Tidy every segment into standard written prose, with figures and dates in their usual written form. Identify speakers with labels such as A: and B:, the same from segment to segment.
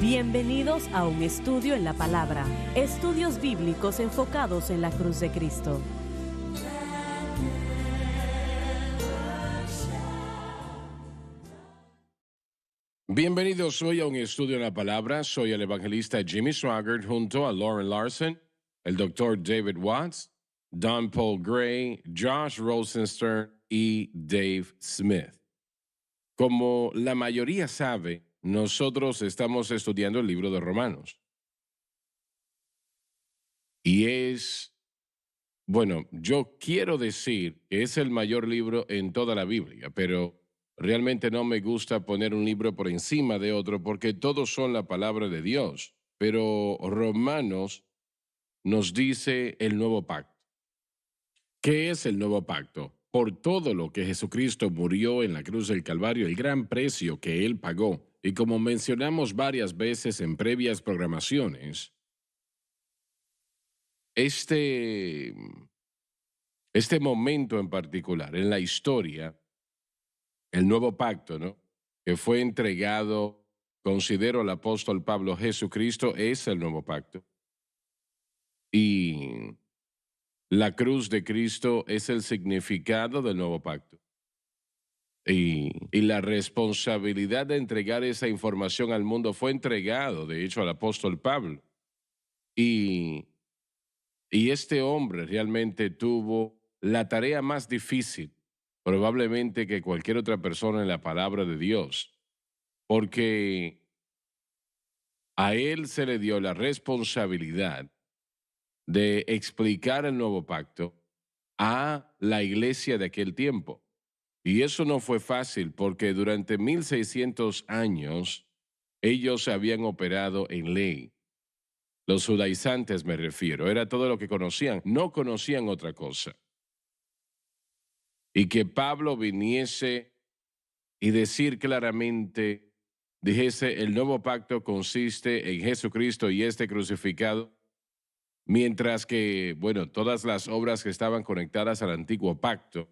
A: Bienvenidos a un estudio en la palabra, estudios bíblicos enfocados en la cruz de Cristo.
B: Bienvenidos hoy a un estudio en la palabra. Soy el evangelista Jimmy Swaggart junto a Lauren Larson, el doctor David Watts, Don Paul Gray, Josh Rosenstern y Dave Smith. Como la mayoría sabe, nosotros estamos estudiando el libro de Romanos. Y yo quiero decir que es el mayor libro en toda la Biblia, pero realmente no me gusta poner un libro por encima de otro porque todos son la palabra de Dios. Pero Romanos nos dice el nuevo pacto. ¿Qué es el nuevo pacto? Por todo lo que Jesucristo murió en la cruz del Calvario, el gran precio que Él pagó. Y como mencionamos varias veces en previas programaciones, este momento en particular en la historia, el nuevo pacto, ¿no? Que fue entregado, considero al apóstol Pablo, Jesucristo es el nuevo pacto. Y la cruz de Cristo es el significado del nuevo pacto. Y la responsabilidad de entregar esa información al mundo fue entregado, de hecho, al apóstol Pablo. Y este hombre realmente tuvo la tarea más difícil, probablemente que cualquier otra persona en la palabra de Dios, porque a él se le dio la responsabilidad de explicar el nuevo pacto a la iglesia de aquel tiempo. Y eso no fue fácil porque durante 1600 años ellos habían operado en ley. Los judaizantes me refiero, era todo lo que conocían, no conocían otra cosa. Y que Pablo viniese y decir claramente, dijese, el nuevo pacto consiste en Jesucristo y este crucificado, mientras que, todas las obras que estaban conectadas al antiguo pacto,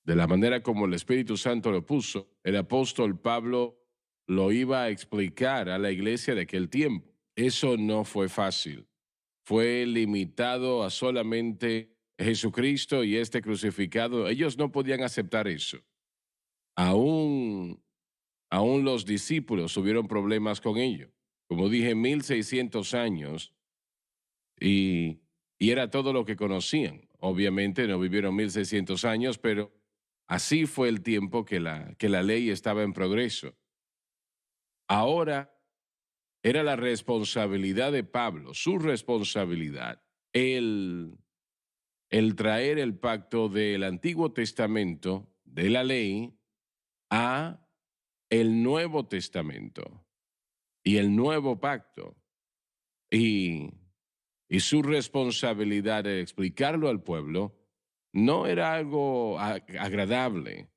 B: de la manera como el Espíritu Santo lo puso, el apóstol Pablo lo iba a explicar a la iglesia de aquel tiempo. Eso no fue fácil. Fue limitado a solamente Jesucristo y este crucificado. Ellos no podían aceptar eso. Aún los discípulos tuvieron problemas con ello. Como dije, 1600 años y era todo lo que conocían. Obviamente no vivieron 1600 años, pero así fue el tiempo que la ley estaba en progreso. Ahora era la responsabilidad de Pablo, su responsabilidad, el traer el pacto del Antiguo Testamento, de la ley, a el Nuevo Testamento y el Nuevo Pacto. Y su responsabilidad de explicarlo al pueblo no era algo agradable.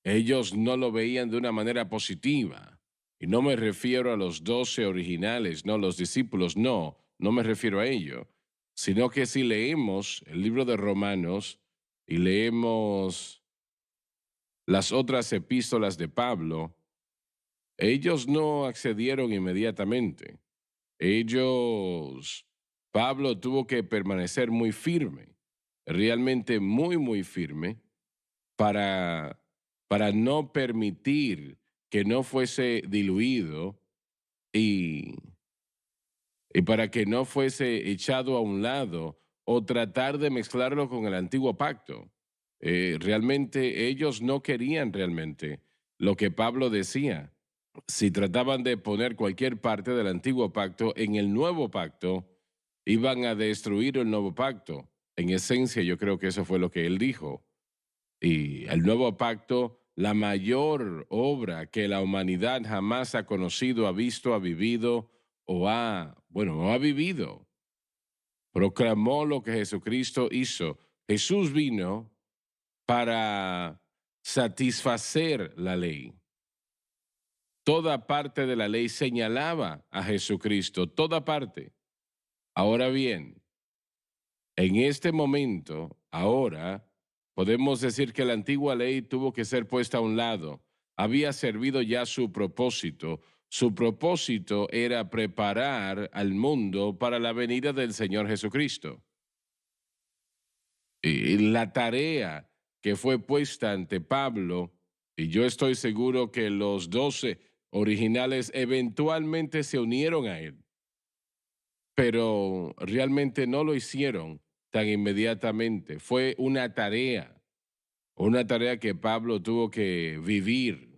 B: Ellos no lo veían de una manera positiva. Y no me refiero a los 12 originales, no, los discípulos, no me refiero a ello. Sino que si leemos el libro de Romanos y leemos las otras epístolas de Pablo, ellos no accedieron inmediatamente. Pablo tuvo que permanecer muy firme, realmente muy, muy firme, para, no permitir que no fuese diluido y, para que no fuese echado a un lado o tratar de mezclarlo con el antiguo pacto. Realmente ellos no querían realmente lo que Pablo decía. Si trataban de poner cualquier parte del antiguo pacto en el nuevo pacto, iban a destruir el nuevo pacto. En esencia, yo creo que eso fue lo que él dijo. Y el nuevo pacto, la mayor obra que la humanidad jamás ha conocido, ha visto, ha vivido o ha vivido. Proclamó lo que Jesucristo hizo. Jesús vino para satisfacer la ley. Toda parte de la ley señalaba a Jesucristo, toda parte. Ahora bien, en este momento, ahora, podemos decir que la antigua ley tuvo que ser puesta a un lado. Había servido ya su propósito. su propósito era preparar al mundo para la venida del Señor Jesucristo. Y la tarea que fue puesta ante Pablo, y yo estoy seguro que los 12 originales eventualmente se unieron a él, pero realmente no lo hicieron tan inmediatamente. Fue una tarea que Pablo tuvo que vivir,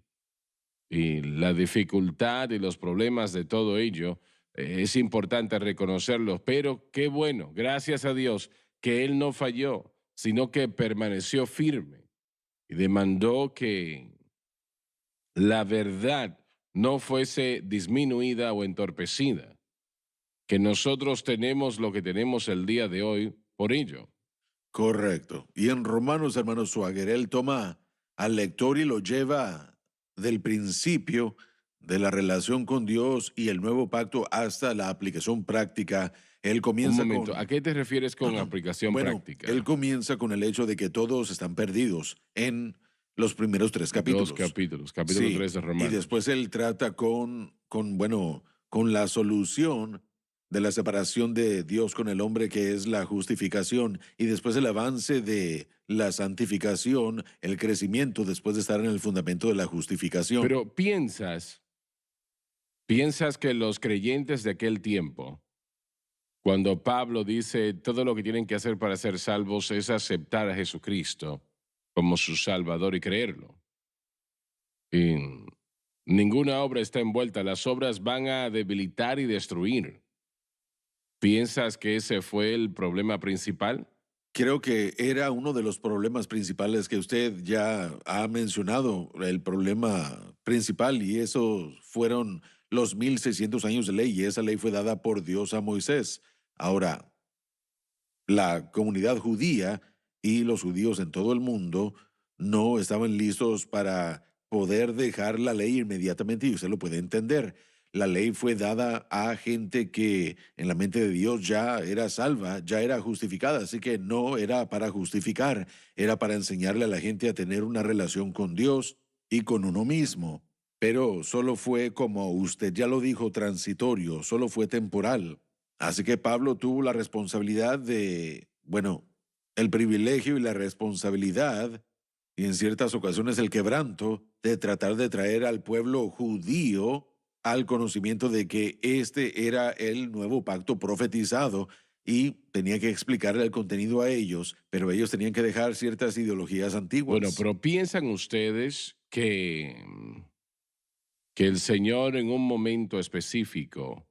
B: y la dificultad y los problemas de todo ello, es importante reconocerlos, pero qué bueno, gracias a Dios, que él no falló, sino que permaneció firme y demandó que la verdad no fuese disminuida o entorpecida, que nosotros tenemos lo que tenemos el día de hoy por ello.
C: Correcto. Y en Romanos, hermano Swagger, él toma al lector y lo lleva del principio de la relación con Dios y el nuevo pacto hasta la aplicación práctica. Él
B: Un
C: comienza
B: momento, ¿a
C: con,
B: qué te refieres con aplicación
C: bueno, él
B: práctica?
C: comienza con el hecho de que todos están perdidos en los primeros tres
B: Dos
C: capítulos.
B: capítulos, capítulo
C: Sí,
B: 3 de
C: y
B: Romanos.
C: después él trata bueno, con la solución de la separación de Dios con el hombre, que es la justificación, y después el avance de la santificación, el crecimiento después de estar en el fundamento de la justificación.
B: Pero piensas que los creyentes de aquel tiempo, cuando Pablo dice todo lo que tienen que hacer para ser salvos es aceptar a Jesucristo como su Salvador y creerlo. Y ninguna obra está envuelta, las obras van a debilitar y destruir. ¿Piensas que ese fue el problema principal?
C: Creo que era uno de los problemas principales que usted ya ha mencionado, el problema principal, y esos fueron los 1600 años de ley, y esa ley fue dada por Dios a Moisés. Ahora, la comunidad judía y los judíos en todo el mundo no estaban listos para poder dejar la ley inmediatamente, y usted lo puede entender. La ley fue dada a gente que en la mente de Dios ya era salva, ya era justificada, así que no era para justificar, era para enseñarle a la gente a tener una relación con Dios y con uno mismo. Pero solo fue, como usted ya lo dijo, transitorio, solo fue temporal. Así que Pablo tuvo la responsabilidad bueno, el privilegio y la responsabilidad, y en ciertas ocasiones el quebranto, de tratar de traer al pueblo judío al conocimiento de que este era el nuevo pacto profetizado, y tenía que explicarle el contenido a ellos, pero ellos tenían que dejar ciertas ideologías
B: Bueno,
C: antiguas.
B: pero ¿piensan ustedes que el Señor en un momento específico,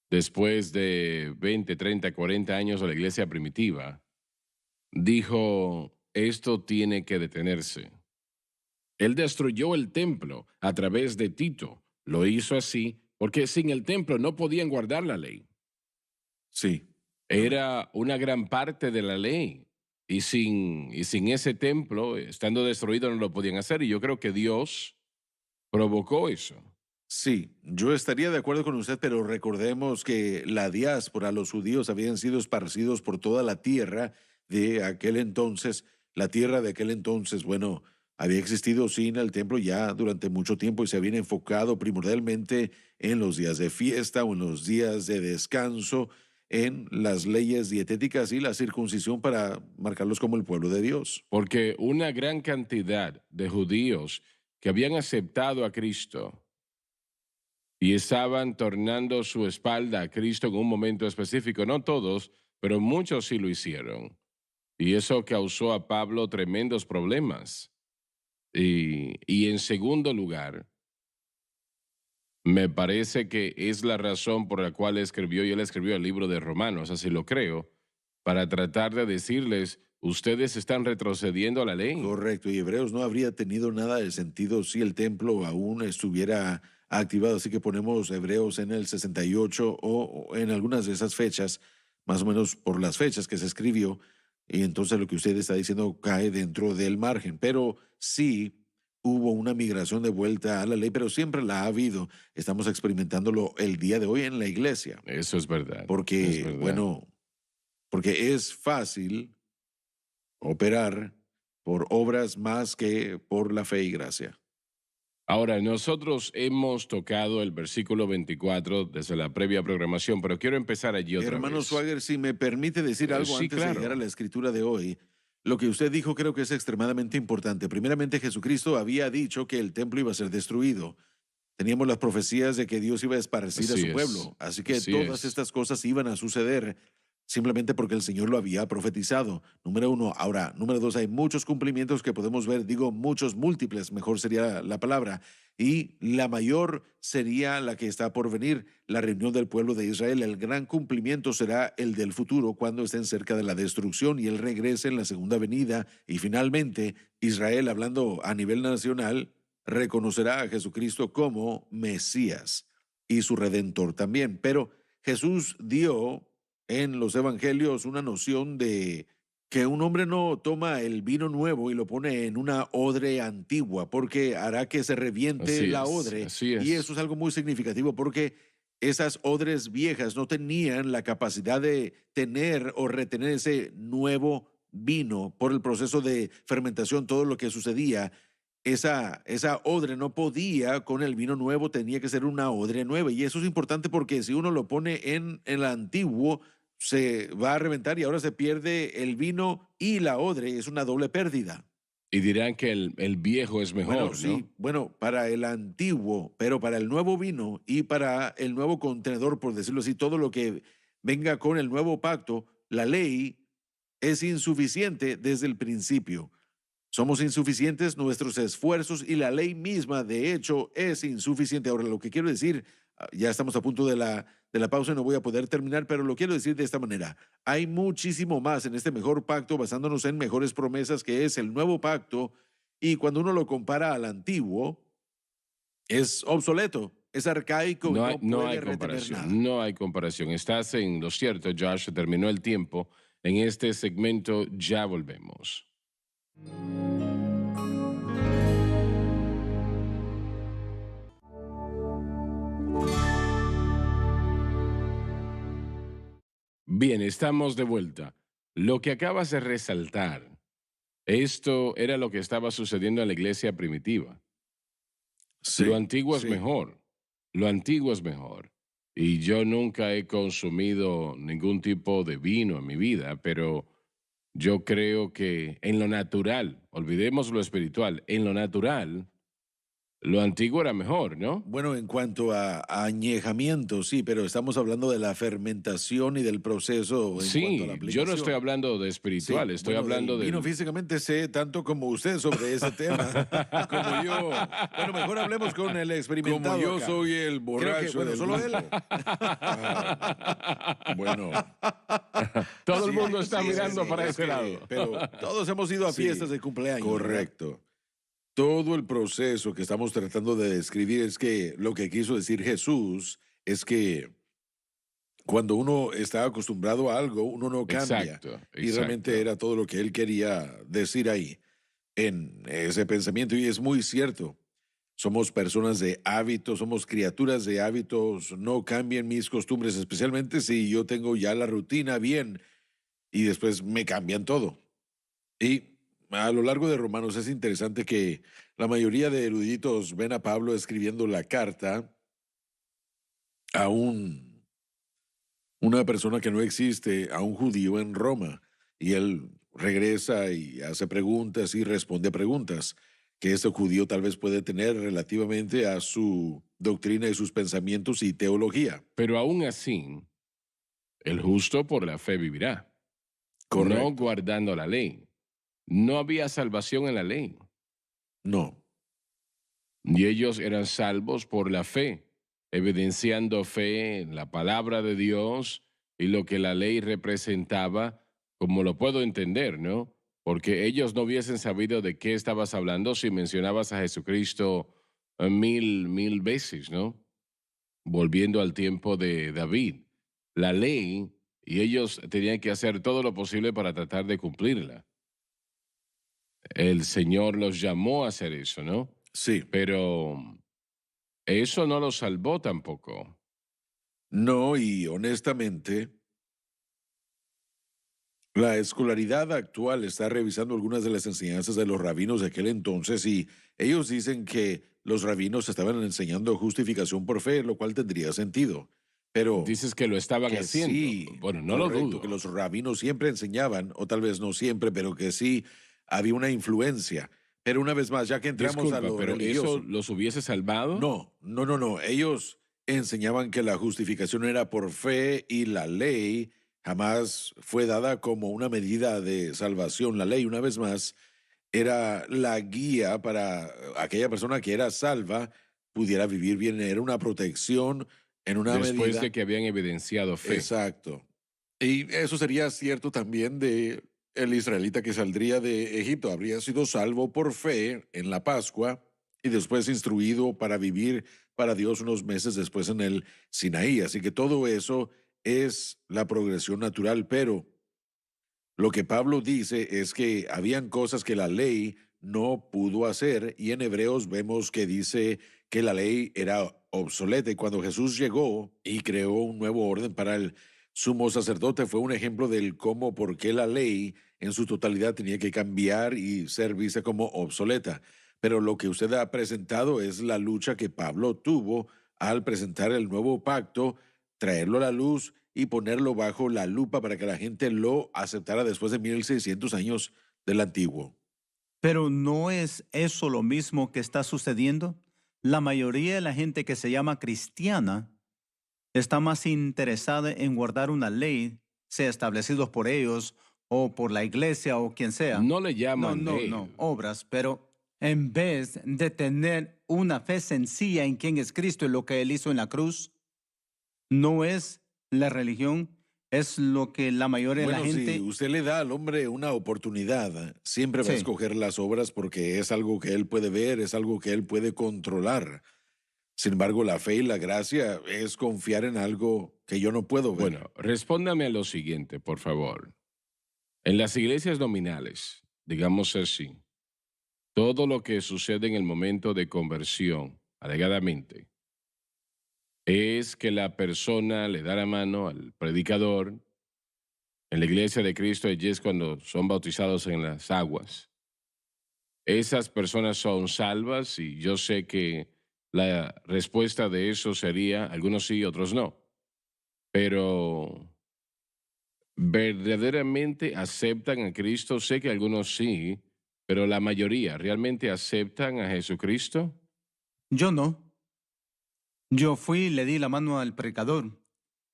B: después de 20, 30, 40 años de la iglesia primitiva, dijo, esto tiene que detenerse? Él destruyó el templo a través de Tito. Lo hizo así porque sin el templo no podían guardar la ley.
C: Sí, amén.
B: Era una gran parte de la ley. Y sin ese templo, estando destruido, no lo podían hacer. Y yo creo que Dios provocó eso.
C: Sí, yo estaría de acuerdo con usted, pero recordemos que la diáspora, los judíos habían sido esparcidos por toda la tierra de aquel entonces. La tierra de aquel entonces, bueno, había existido sin el templo ya durante mucho tiempo, y se habían enfocado primordialmente en los días de fiesta o en los días de descanso, en las leyes dietéticas y la circuncisión para marcarlos como el pueblo de Dios.
B: Porque una gran cantidad de judíos que habían aceptado a Cristo y estaban tornando su espalda a Cristo en un momento específico, no todos, pero muchos sí lo hicieron. Y eso causó a Pablo tremendos problemas. Y en segundo lugar, me parece que es la razón por la cual escribió, y él escribió el libro de Romanos, así lo creo, para tratar de decirles, ustedes están retrocediendo a la ley.
C: Correcto, y Hebreos no habría tenido nada de sentido si el templo aún estuviera activado, así que ponemos Hebreos en el 68 o en algunas de esas fechas, más o menos por las fechas que se escribió, y entonces lo que usted está diciendo cae dentro del margen, pero sí hubo una migración de vuelta a la ley, pero siempre la ha habido. Estamos experimentándolo el día de hoy en la iglesia,
B: Eso es verdad, es
C: porque,
B: verdad.
C: bueno, porque es fácil operar por obras más que por la fe y gracia.
B: Ahora, nosotros hemos tocado el versículo 24 desde la previa programación, pero quiero empezar allí otra
C: Hermano
B: vez.
C: Swagger, si me permite decir algo
B: Sí,
C: antes de llegar a
B: claro.
C: la escritura de hoy, lo que usted dijo creo que es extremadamente importante. Primeramente, Jesucristo había dicho que el templo iba a ser destruido. Teníamos las profecías de que Dios iba a esparcir a
B: Así
C: su
B: es.
C: pueblo. Así que
B: Así
C: todas
B: es.
C: estas cosas iban a suceder simplemente porque el Señor lo había profetizado. Número uno. Ahora, número dos, hay muchos cumplimientos que podemos ver, digo muchos, múltiples, mejor sería la palabra. Y la mayor sería la que está por venir, la reunión del pueblo de Israel. El gran cumplimiento será el del futuro, cuando estén cerca de la destrucción y Él regrese en la segunda venida. Y finalmente, Israel, hablando a nivel nacional, reconocerá a Jesucristo como Mesías y su Redentor también. Pero Jesús dio en los evangelios una noción de que un hombre no toma el vino nuevo y lo pone en una odre antigua, porque hará que se reviente
B: Así
C: la
B: es.
C: odre.
B: Así
C: Y eso
B: es.
C: es algo muy significativo porque esas odres viejas no tenían la capacidad de tener o retener ese nuevo vino por el proceso de fermentación, todo lo que sucedía. Esa odre no podía con el vino nuevo, tenía que ser una odre nueva. Y eso es importante porque si uno lo pone en el antiguo, se va a reventar y ahora se pierde el vino y la odre. Es una doble pérdida.
B: Y dirán que el viejo es
C: Bueno,
B: mejor, ¿no?
C: sí, bueno, para el antiguo, pero para el nuevo vino y para el nuevo contenedor, por decirlo así, todo lo que venga con el nuevo pacto, la ley es insuficiente desde el principio. Somos insuficientes nuestros esfuerzos y la ley misma, de hecho, es insuficiente. Ahora, lo que quiero decir, ya estamos a punto de la pausa y no voy a poder terminar, pero lo quiero decir de esta manera. Hay muchísimo más en este mejor pacto basándonos en mejores promesas que es el nuevo pacto y cuando uno lo compara al antiguo, es obsoleto, es arcaico y no
B: No
C: puede
B: hay
C: retener
B: comparación,
C: nada.
B: no hay comparación. Estás en lo cierto, Josh, se terminó el tiempo. En este segmento ya volvemos. Bien, estamos de vuelta. Lo que acabas de resaltar, esto era lo que estaba sucediendo en la iglesia primitiva. Lo
C: Sí,
B: antiguo es
C: sí.
B: mejor. Lo antiguo es mejor. Y yo nunca he consumido ningún tipo de vino en mi vida, pero yo creo que en lo natural, olvidemos lo espiritual, en lo natural, lo antiguo era mejor, ¿no?
C: Bueno, en cuanto a añejamiento, sí, pero estamos hablando de la fermentación y del proceso en cuanto a la
B: Sí, yo no estoy
C: aplicación.
B: hablando de
C: Sí,
B: espiritual, estoy
C: bueno, del
B: hablando
C: vino
B: del...
C: físicamente sé tanto como usted sobre ese tema, como yo. Bueno, mejor hablemos con el
D: Como
C: experimentado
D: yo
C: acá.
D: soy el
C: Creo que,
D: borracho
C: bueno,
D: del
C: solo él.
D: grupo. Bueno,
B: Todo el
C: Sí,
B: mundo está
C: sí, sí,
B: mirando
C: sí,
B: para
C: es
B: ese
C: que,
B: lado.
C: pero todos hemos ido a fiestas
D: sí,
C: de cumpleaños, ¿verdad?
D: correcto. Todo el proceso que estamos tratando de describir es que lo que quiso decir Jesús es que cuando uno está acostumbrado a algo, uno no cambia.
B: Exacto,
D: Y realmente
B: exacto.
D: era todo lo que él quería decir ahí en ese pensamiento. Y es muy cierto. Somos personas de hábitos, somos criaturas de hábitos. No cambien mis costumbres, especialmente si yo tengo ya la rutina bien y después me cambian todo. Y a lo largo de Romanos es interesante que la mayoría de eruditos ven a Pablo escribiendo la carta a una persona que no existe, a un judío en Roma. Y él regresa y hace preguntas y responde a preguntas que este judío tal vez puede tener relativamente a su doctrina y sus pensamientos y teología.
B: Pero aún así, el justo por la fe vivirá, no
D: Correcto.
B: guardando la ley. No había salvación en la ley.
D: No.
B: Y ellos eran salvos por la fe, evidenciando fe en la palabra de Dios y lo que la ley representaba, como lo puedo entender, ¿no? Porque ellos no hubiesen sabido de qué estabas hablando si mencionabas a Jesucristo mil veces, ¿no? Volviendo al tiempo de David. La ley, y ellos tenían que hacer todo lo posible para tratar de cumplirla. El Señor los llamó a hacer eso, ¿no?
C: Sí.
B: Pero eso no lo salvó tampoco.
C: No, y honestamente, la escolaridad actual está revisando algunas de las enseñanzas de los rabinos de aquel entonces y ellos dicen que los rabinos estaban enseñando justificación por fe, lo cual tendría sentido. Pero
B: Dices que lo estaban
C: que
B: haciendo.
C: sí,
B: Bueno, no lo
C: correcto,
B: dudo.
C: que los rabinos siempre enseñaban, o tal vez no siempre, pero que sí había una influencia. Pero una vez más, ya que entramos a
B: Disculpa,
C: lo
B: pero ¿eso
C: religioso,
B: los hubiese salvado?
C: no. Ellos enseñaban que la justificación era por fe y la ley jamás fue dada como una medida de salvación. La ley, una vez más, era la guía para aquella persona que era salva pudiera vivir bien. Era una protección en una
B: Después de
C: medida.
B: que habían evidenciado fe.
C: Exacto. Y eso sería cierto también de el israelita que saldría de Egipto. Habría sido salvo por fe en la Pascua y después instruido para vivir para Dios unos meses después en el Sinaí. Así que todo eso es la progresión natural, pero lo que Pablo dice es que habían cosas que la ley no pudo hacer y en Hebreos vemos que dice que la ley era obsoleta y cuando Jesús llegó y creó un nuevo orden para el sumo sacerdote fue un ejemplo del cómo, por qué la ley en su totalidad tenía que cambiar y ser vista como obsoleta. Pero lo que usted ha presentado es la lucha que Pablo tuvo al presentar el nuevo pacto, traerlo a la luz y ponerlo bajo la lupa para que la gente lo aceptara después de 1600 años del antiguo.
E: Pero ¿no es eso lo mismo que está sucediendo? La mayoría de la gente que se llama cristiana está más interesada en guardar una ley, sea establecidos por ellos o por la iglesia o quien sea.
B: No le llaman ley.
E: Obras, pero en vez de tener una fe sencilla en quién es Cristo y lo que Él hizo en la cruz, no es la religión, es lo que la mayoría de la gente...
C: Si usted le da al hombre una oportunidad, siempre va a
E: Sí.
C: escoger las obras porque es algo que él puede ver, es algo que él puede controlar. Sin embargo, la fe y la gracia es confiar en algo que yo no puedo ver.
B: Bueno, respóndame a lo siguiente, por favor. En las iglesias nominales, digamos así, todo lo que sucede en el momento de conversión, alegadamente, es que la persona le da la mano al predicador. En la iglesia de Cristo allí es cuando son bautizados en las aguas. Esas personas son salvas y yo sé que la respuesta de eso sería algunos sí, otros no. Pero ¿verdaderamente aceptan a Cristo? Sé que algunos sí, pero la mayoría ¿realmente aceptan a Jesucristo?
E: Yo no. Yo fui y le di la mano al predicador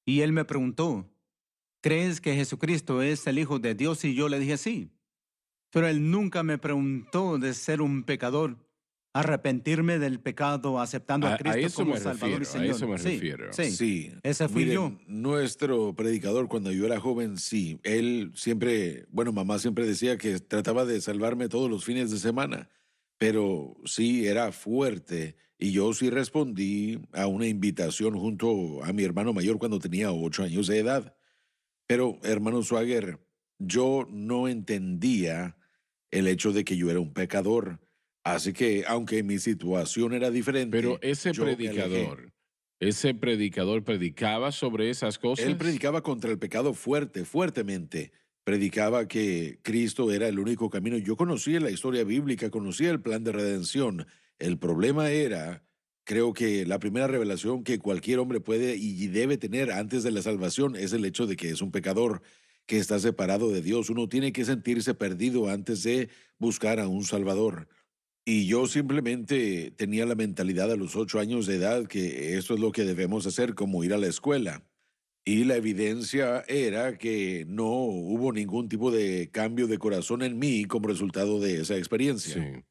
E: y él me preguntó, ¿crees que Jesucristo es el Hijo de Dios? Y yo le dije sí. Pero él nunca me preguntó de ser un pecador, arrepentirme del pecado, aceptando a
B: A
E: Cristo
B: eso
E: como
B: me
E: Salvador y
B: refiero, a
E: Señor.
B: eso me
E: Sí,
B: refiero.
E: Sí,
C: Sí,
E: ese fui
C: miren,
E: yo.
C: nuestro predicador cuando yo era joven, sí, él siempre, mamá siempre decía que trataba de salvarme todos los fines de semana, pero sí era fuerte y yo sí respondí a una invitación junto a mi hermano mayor cuando tenía 8 años de edad. Pero, hermano Swagger, yo no entendía el hecho de que yo era un pecador. Así que, aunque mi situación era diferente,
B: Pero
C: yo me alejé.
B: ese predicador predicaba sobre esas
C: Él
B: cosas.
C: predicaba contra el pecado fuertemente. Predicaba que Cristo era el único camino. Yo conocía la historia bíblica, conocía el plan de redención. El problema era, creo que la primera revelación que cualquier hombre puede y debe tener antes de la salvación es el hecho de que es un pecador, que está separado de Dios. Uno tiene que sentirse perdido antes de buscar a un Salvador. Y yo simplemente tenía la mentalidad a los 8 años de edad que esto es lo que debemos hacer, como ir a la escuela. Y la evidencia era que no hubo ningún tipo de cambio de corazón en mí como resultado de esa experiencia.
B: Sí.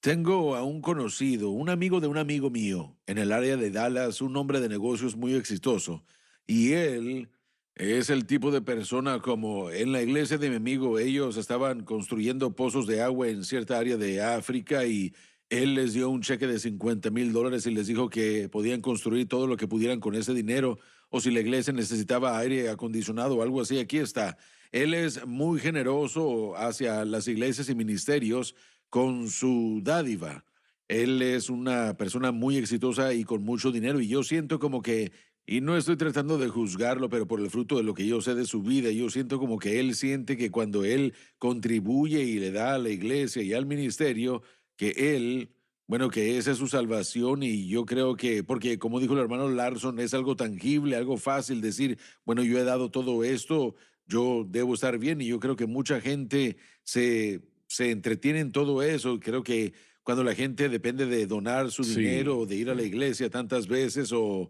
C: Tengo a un conocido, un amigo de un amigo mío, en el área de Dallas, un hombre de negocios muy exitoso. Y él es el tipo de persona como en la iglesia de mi amigo, ellos estaban construyendo pozos de agua en cierta área de África y él les dio un cheque de $50,000 y les dijo que podían construir todo lo que pudieran con ese dinero o si la iglesia necesitaba aire acondicionado o algo así, aquí está. Él es muy generoso hacia las iglesias y ministerios con su dádiva. Él es una persona muy exitosa y con mucho dinero y yo siento como que, y no estoy tratando de juzgarlo, pero por el fruto de lo que yo sé de su vida, yo siento como que él siente que cuando él contribuye y le da a la iglesia y al ministerio, que él, Bueno, que esa es su salvación y yo creo que, porque como dijo el hermano Larson, es algo tangible, algo fácil decir, bueno, yo he dado todo esto, yo debo estar bien y yo creo que mucha gente se entretiene en todo eso. Creo que cuando la gente depende de donar su dinero
B: Sí,
C: o de ir a la
B: sí.
C: iglesia tantas veces o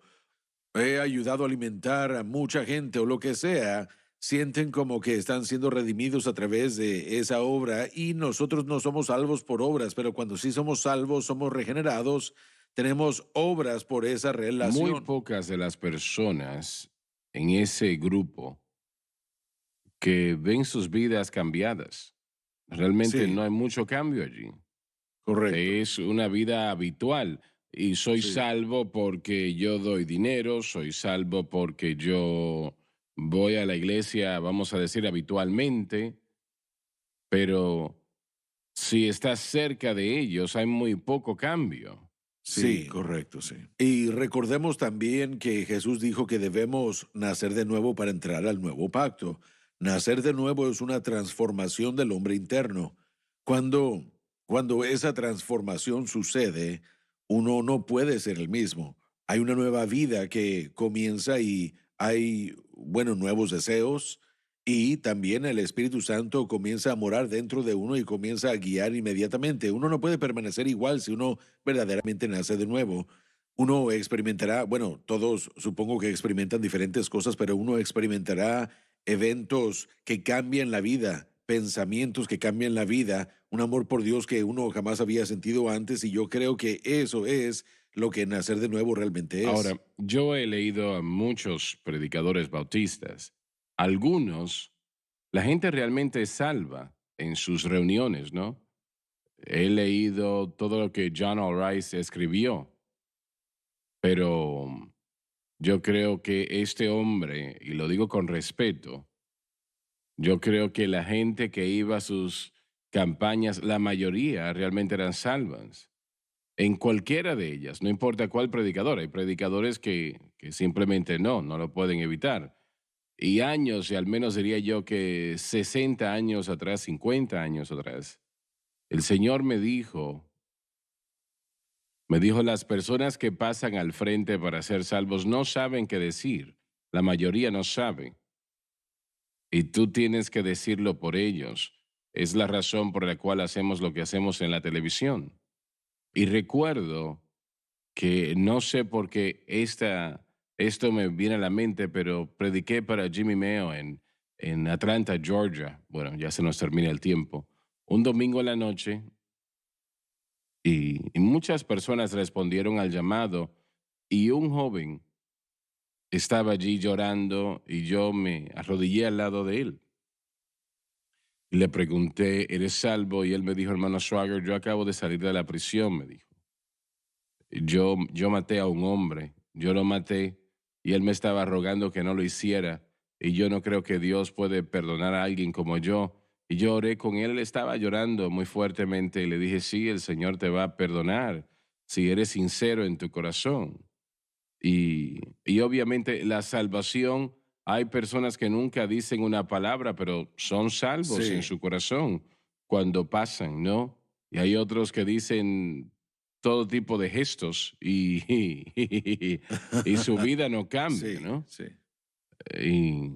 C: he ayudado a alimentar a mucha gente o lo que sea, sienten como que están siendo redimidos a través de esa obra y nosotros no somos salvos por obras, pero cuando sí somos salvos, somos regenerados, tenemos obras por esa
B: Muy
C: relación.
B: pocas de las personas en ese grupo que ven sus vidas cambiadas. Realmente
C: Sí,
B: no hay mucho cambio allí.
C: correcto.
B: Es una vida habitual y soy
C: Sí,
B: salvo porque yo doy dinero, soy salvo porque yo voy a la iglesia, vamos a decir, habitualmente, pero si estás cerca de ellos hay muy poco cambio.
C: sí,
B: Sí,
C: correcto, sí. Y recordemos también que Jesús dijo que debemos nacer de nuevo para entrar al nuevo pacto. Nacer de nuevo es una transformación del hombre interno. Cuando, cuando esa transformación sucede, uno no puede ser el mismo. Hay una nueva vida que comienza y hay, bueno, nuevos deseos y también el Espíritu Santo comienza a morar dentro de uno y comienza a guiar inmediatamente. Uno no puede permanecer igual si uno verdaderamente nace de nuevo. Uno experimentará, bueno, todos supongo que experimentan diferentes cosas, pero uno experimentará eventos que cambian la vida, pensamientos que cambian la vida, un amor por Dios que uno jamás había sentido antes y yo creo que eso es lo que nacer de nuevo realmente es.
B: ahora, yo he leído a muchos predicadores bautistas. Algunos, la gente realmente es salva en sus reuniones, ¿no? He leído todo lo que John L. Rice escribió, pero yo creo que este hombre, y lo digo con respeto, yo creo que la gente que iba a sus campañas, la mayoría realmente eran salvas. En cualquiera de ellas, no importa cuál predicador, hay predicadores que simplemente no lo pueden evitar. Y años, y al menos diría yo que 60 años atrás, 50 años atrás, el Señor me dijo, las personas que pasan al frente para ser salvos no saben qué decir, la mayoría no sabe, y tú tienes que decirlo por ellos. Es la razón por la cual hacemos lo que hacemos en la televisión. Y recuerdo que no sé por qué esto me viene a la mente, pero prediqué para Jimmy Mayo en Atlanta, Georgia. Bueno, ya se nos termina el tiempo. Un domingo en la noche y muchas personas respondieron al llamado y un joven estaba allí llorando y yo me arrodillé al lado de él. Y le pregunté, ¿eres salvo? Y él me dijo, hermano Swagger, yo acabo de salir de la prisión, me dijo. Yo maté a un hombre, yo lo maté y él me estaba rogando que no lo hiciera y yo no creo que Dios puede perdonar a alguien como yo. Y yo oré con él, él estaba llorando muy fuertemente y le dije, sí, el Señor te va a perdonar si eres sincero en tu corazón. Y obviamente la salvación, hay personas que nunca dicen una palabra, pero son salvos en
C: Sí.
B: su corazón cuando pasan, ¿no? Y hay otros que dicen todo tipo de gestos y su vida no cambia,
C: Sí,
B: ¿no?
C: sí.
B: Y-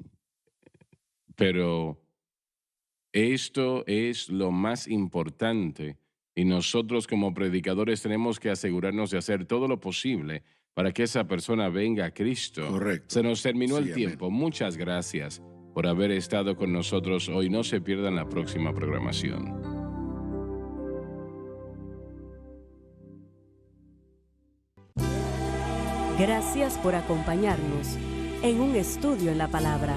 B: pero esto es lo más importante y nosotros como predicadores tenemos que asegurarnos de hacer todo lo posible para que esa persona venga a Cristo. Se
C: Correcto.
B: nos terminó el
C: Sí, amén.
B: tiempo. Muchas gracias por haber estado con nosotros hoy. No se pierdan la próxima programación.
A: Gracias por acompañarnos en un estudio en la palabra.